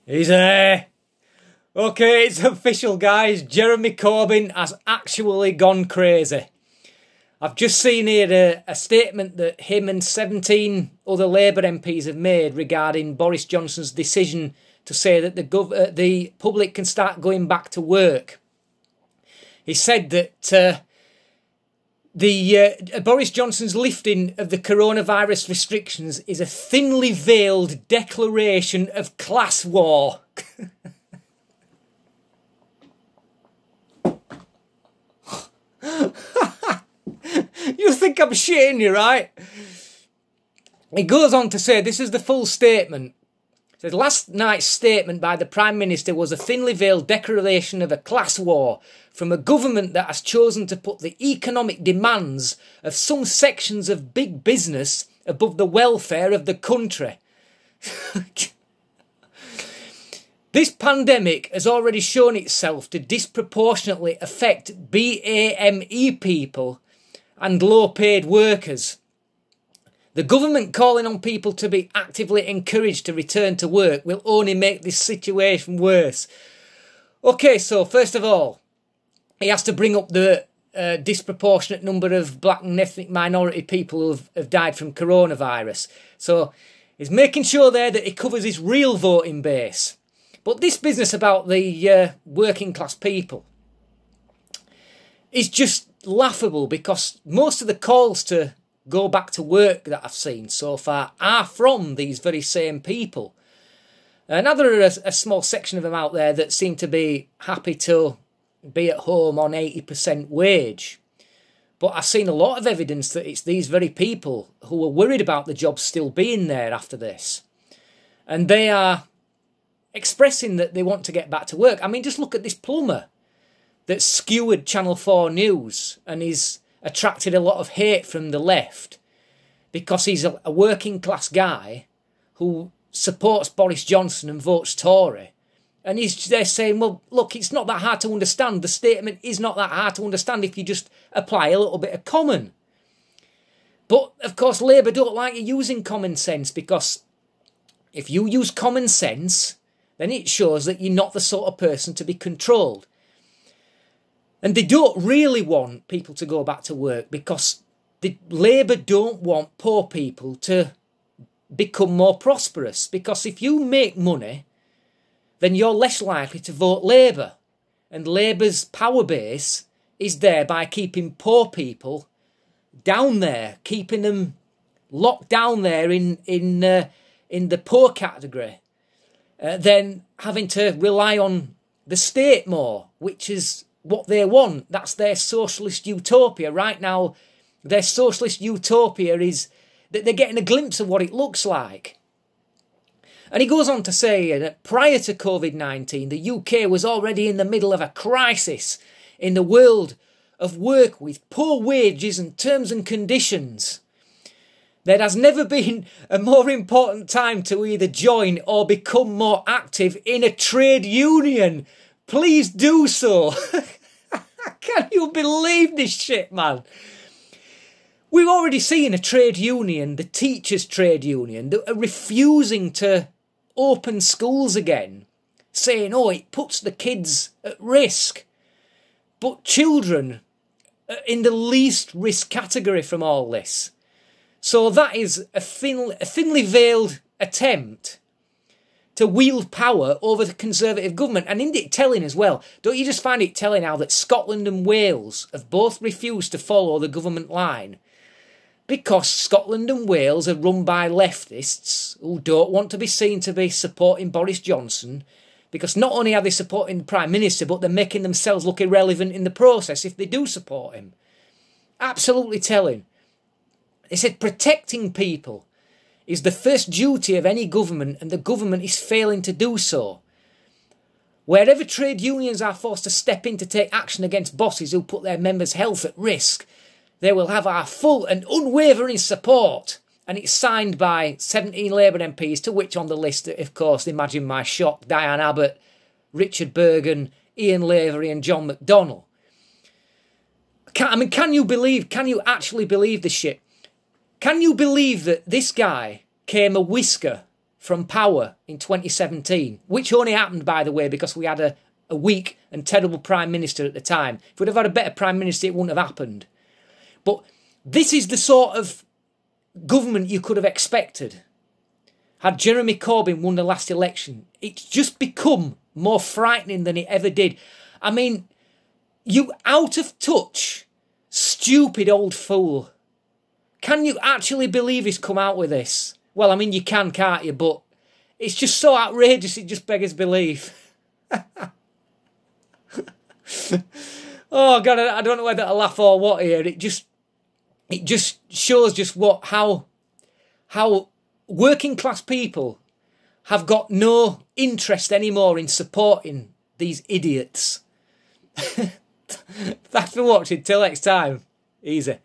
He's there. Okay, it's official, guys. Jeremy Corbyn has actually gone crazy. I've just seen here a statement that him and 17 other Labour MPs have made regarding Boris Johnson's decision to say that the public can start going back to work. He said that Boris Johnson's lifting of the coronavirus restrictions is a thinly veiled declaration of class war. You think I'm shitting you, right? He goes on to say, this is the full statement. It says, last night's statement by the Prime Minister was a thinly veiled declaration of a class war from a government that has chosen to put the economic demands of some sections of big business above the welfare of the country. This pandemic has already shown itself to disproportionately affect BAME people and low-paid workers. The government calling on people to be actively encouraged to return to work will only make this situation worse. Okay, so first of all, he has to bring up the disproportionate number of black and ethnic minority people who have died from coronavirus. So he's making sure there that he covers his real voting base. But this business about the working class people is just laughable, because most of the calls to go back to work that I've seen so far are from these very same people. Now there are a small section of them out there that seem to be happy to be at home on 80% wage. But I've seen a lot of evidence that it's these very people who are worried about the jobs still being there after this. And they are expressing that they want to get back to work. I mean, just look at this plumber that skewered Channel 4 News and he's attracted a lot of hate from the left because he's a working class guy who supports Boris Johnson and votes Tory. And they're saying, well, look, it's not that hard to understand. The statement is not that hard to understand if you just apply a little bit of common. But, of course, Labour don't like you using common sense, because if you use common sense, then it shows that you're not the sort of person to be controlled. And they don't really want people to go back to work, because Labour don't want poor people to become more prosperous. Because if you make money, then you're less likely to vote Labour. And Labour's power base is there by keeping poor people down there, keeping them locked down there in the poor category. Then having to rely on the state more, which is what they want. That's their socialist utopia. Right now, their socialist utopia is that they're getting a glimpse of what it looks like. And he goes on to say that prior to COVID-19, the UK was already in the middle of a crisis in the world of work with poor wages and terms and conditions. There has never been a more important time to either join or become more active in a trade union. Please do so. Can you believe this shit, man? We've already seen a trade union, the teachers' trade union, that are refusing to open schools again, saying, oh, it puts the kids at risk. But children are in the least risk category from all this. So that is a thinly veiled attempt to wield power over the Conservative government. And isn't it telling as well? Don't you just find it telling how that Scotland and Wales have both refused to follow the government line? Because Scotland and Wales are run by leftists who don't want to be seen to be supporting Boris Johnson, because not only are they supporting the Prime Minister, but they're making themselves look irrelevant in the process if they do support him. Absolutely telling. They said protecting people is the first duty of any government, and the government is failing to do so. Wherever trade unions are forced to step in to take action against bosses who put their members' health at risk, they will have our full and unwavering support. And it's signed by 17 Labour MPs, to which on the list, of course, imagine my shock, Diane Abbott, Richard Bergen, Ian Lavery and John McDonnell. Can you actually believe this shit? Can you believe that this guy came a whisker from power in 2017, which only happened, by the way, because we had a weak and terrible Prime Minister at the time. If we'd have had a better Prime Minister, it wouldn't have happened. But this is the sort of government you could have expected had Jeremy Corbyn won the last election. It's just become more frightening than it ever did. I mean, you out of touch, stupid old fool. Can you actually believe he's come out with this? Well, I mean, you can, can't you? But it's just so outrageous, it just beggars belief. Oh, God, I don't know whether to laugh or what here. It just shows just how working class people have got no interest anymore in supporting these idiots. Thanks for watching. Till next time. Easy.